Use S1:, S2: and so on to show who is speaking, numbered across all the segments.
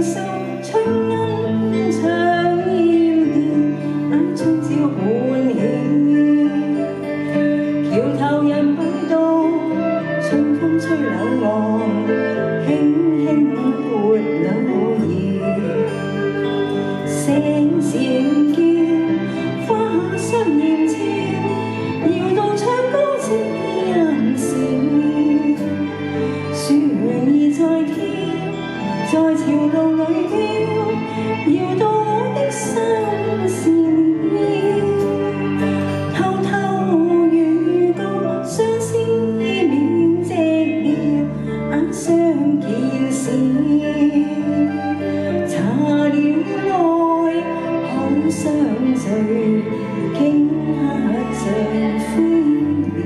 S1: 數春恩唱要調，眼中只歡喜。橋頭人擺渡，春風吹柳岸，輕輕撥柳葉。聲漸叫，花香豔俏，搖動唱高的音線。樹兒在跳，在潮路裏飄，搖動我的心線。偷偷預告，相思免寂寥，眼相見時，茶寮內可相聚，頃刻像飛鳥。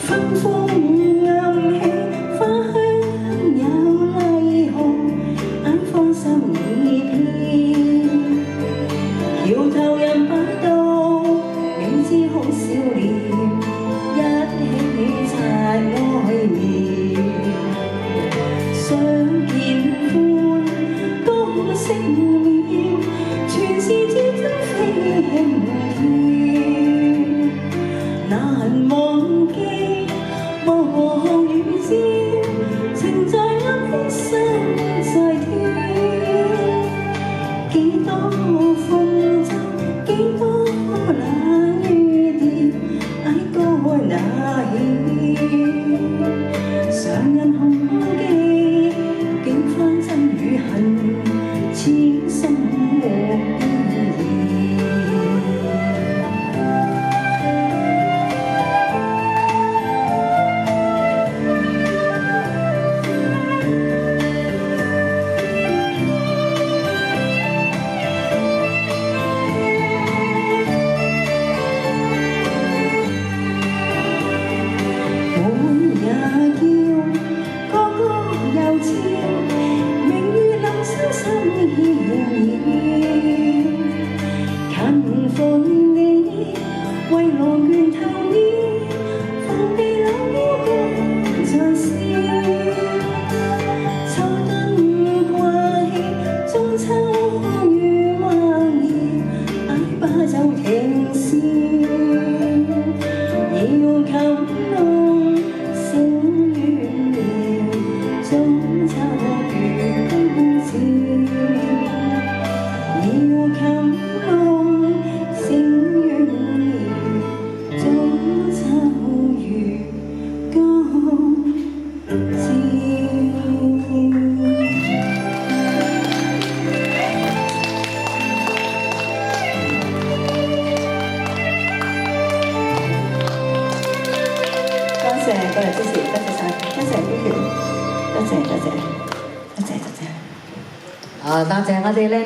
S1: 芬風暗起，花香有麗紅，眼芳心已飄。橋頭人擺渡，明知空少年，一起擦愛面。相見歡，歌聲妙，全是天真飛輕跳。難忘記望與朝，情在眼邊心在跳。幾多風箏，幾多冷雨調，哀歌那曉。上印紅記，竟翻真與恨，千心莫變異。近逢你，為浪倦透衣，放地柳腰歌在笑。秋燈掛起，中秋月橫搖，矮把酒停笑。搖琴弄醒遠了，中秋月高照。搖琴弄醒遠了，中秋月高照。多謝各位支持，多謝晒，多謝呢條，多謝。
S2: 多謝我哋咧。